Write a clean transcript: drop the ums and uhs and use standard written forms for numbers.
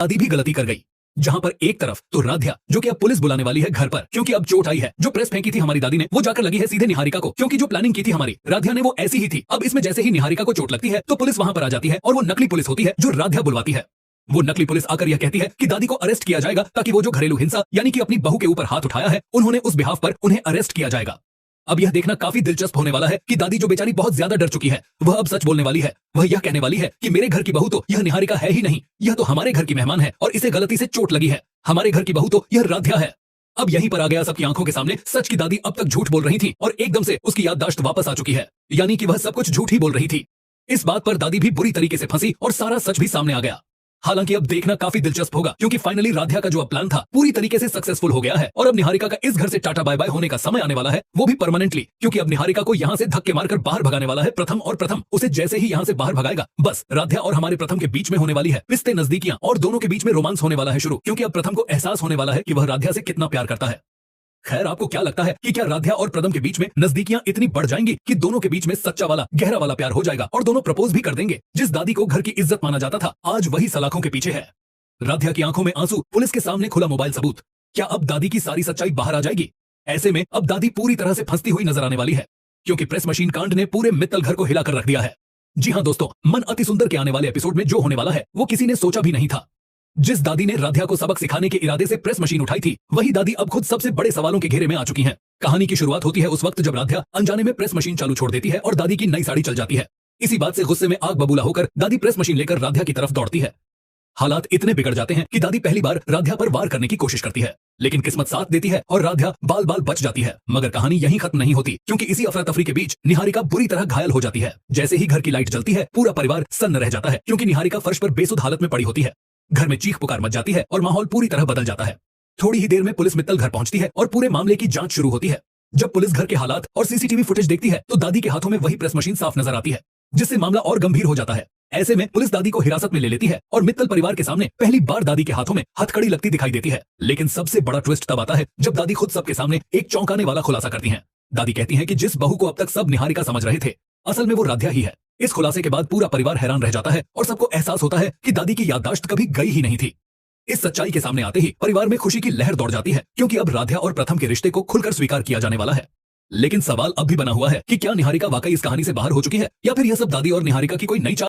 दादी भी गलती कर गई। जहां पर एक तरफ तो राध्या जो कि अब पुलिस बुलाने वाली है घर पर, क्योंकि अब चोट आई है। जो प्रेस फेंकी थी हमारी दादी ने वो जाकर लगी है सीधे निहारिका को, क्योंकि जो प्लानिंग की थी हमारी राध्या ने वो ऐसी ही थी। अब इसमें जैसे ही निहारिका को चोट लगती है तो पुलिस वहां पर आ जाती है और वो नकली पुलिस होती है जो राध्या बुलवाती है। वो नकली पुलिस आकर यह कहती है कि दादी को अरेस्ट किया जाएगा ताकि वो जो घरेलू हिंसा यानी कि अपनी बहू के ऊपर हाथ उठाया है उन्होंने उस बिहाफ पर उन्हें अरेस्ट किया जाएगा। अब यह देखना काफी दिलचस्प होने वाला है कि दादी जो बेचारी बहुत ज्यादा डर चुकी है वह अब सच बोलने वाली है। वह यह कहने वाली है कि मेरे घर की बहू तो यह निहारिका है ही नहीं, यह तो हमारे घर की मेहमान है और इसे गलती से चोट लगी है। हमारे घर की बहू तो यह राध्या है। अब यहीं पर आ गया सबकी आंखों के सामने सच की दादी अब तक झूठ बोल रही थी और एकदम से उसकी याददाश्त वापस आ चुकी है, यानी कि वह सब कुछ झूठ ही बोल रही थी। इस बात पर दादी भी बुरी तरीके से फंसी और सारा सच भी सामने आ गया। हालांकि अब देखना काफी दिलचस्प होगा क्योंकि फाइनली राध्या का जो प्लान था पूरी तरीके से सक्सेसफुल हो गया है और अब निहारिका का इस घर से टाटा बाय बाय होने का समय आने वाला है, वो भी परमानेंटली, क्योंकि अब निहारिका को यहाँ से धक्के मारकर बाहर भगाने वाला है प्रथम। और प्रथम उसे जैसे ही यहाँ से बाहर भगाएगा बस राध्या और हमारे प्रथम के बीच में होने वाली है रिश्ते नजदीकियां और दोनों के बीच में रोमांस होने वाला है शुरू, क्योंकि अब प्रथम को एहसास होने वाला है कि वह राध्या से कितना प्यार करता है। खैर, आपको क्या लगता है कि क्या राध्या और प्रथम के बीच में नजदीकियां इतनी बढ़ जाएंगी कि दोनों के बीच में सच्चा वाला गहरा वाला प्यार हो जाएगा और दोनों प्रपोज भी कर देंगे? जिस दादी को घर की इज्जत माना जाता था आज वही सलाखों के पीछे है। राध्या की आंखों में आंसू, पुलिस के सामने खुला मोबाइल सबूत। क्या अब दादी की सारी सच्चाई बाहर आ जाएगी? ऐसे में अब दादी पूरी तरह से फंसती हुई नजर आने वाली है क्योंकि प्रेस मशीन कांड ने पूरे मित्तल घर को हिलाकर रख दिया है। जी हां दोस्तों, मन अति सुंदर के आने वाले एपिसोड में जो होने वाला है वो किसी ने सोचा भी नहीं था। जिस दादी ने राध्या को सबक सिखाने के इरादे से प्रेस मशीन उठाई थी वही दादी अब खुद सबसे बड़े सवालों के घेरे में आ चुकी हैं। कहानी की शुरुआत होती है उस वक्त जब राध्या अनजाने में प्रेस मशीन चालू छोड़ देती है और दादी की नई साड़ी चल जाती है। इसी बात से गुस्से में आग बबूला होकर दादी प्रेस मशीन लेकर राध्या की तरफ दौड़ती है। हालात इतने बिगड़ जाते हैं कि दादी पहली बार राध्या पर वार करने की कोशिश करती है, लेकिन किस्मत साथ देती है और राध्या बाल बाल बच जाती है। मगर कहानी यहीं खत्म नहीं होती क्योंकि इसी अफरा तफरी के बीच निहारिका बुरी तरह घायल हो जाती है। जैसे ही घर की लाइट जलती है पूरा परिवार सन्न रह जाता है क्योंकि निहारिका फर्श पर बेसुध हालत में पड़ी होती है। घर में चीख पुकार मच जाती है और माहौल पूरी तरह बदल जाता है। थोड़ी ही देर में पुलिस मित्तल घर पहुंचती है और पूरे मामले की जांच शुरू होती है। जब पुलिस घर के हालात और सीसीटीवी फुटेज देखती है तो दादी के हाथों में वही प्रेस मशीन साफ नजर आती है, जिससे मामला और गंभीर हो जाता है। ऐसे में पुलिस दादी को हिरासत में ले लेती है और मित्तल परिवार के सामने पहली बार दादी के हाथों में हथकड़ी लगती दिखाई देती है। लेकिन सबसे बड़ा ट्विस्ट तब आता है जब दादी खुद सबके सामने एक चौंकाने वाला खुलासा करती हैं। दादी कहती हैं कि जिस बहू को अब तक सब निहारिका समझ रहे थे असल में वो राध्या ही है। इस खुलासे के बाद पूरा परिवार हैरान रह जाता है और सबको एहसास होता है कि दादी की याददाश्त कभी गई ही नहीं थी। इस सच्चाई के सामने आते ही परिवार में खुशी की लहर दौड़ जाती है क्योंकि अब राध्या और प्रथम के रिश्ते को खुलकर स्वीकार किया जाने वाला है। लेकिन सवाल अब भी बना हुआ है कि क्या निहारिका वाकई इस कहानी से बाहर हो चुकी है या फिर यह सब दादी और निहारिका की कोई नई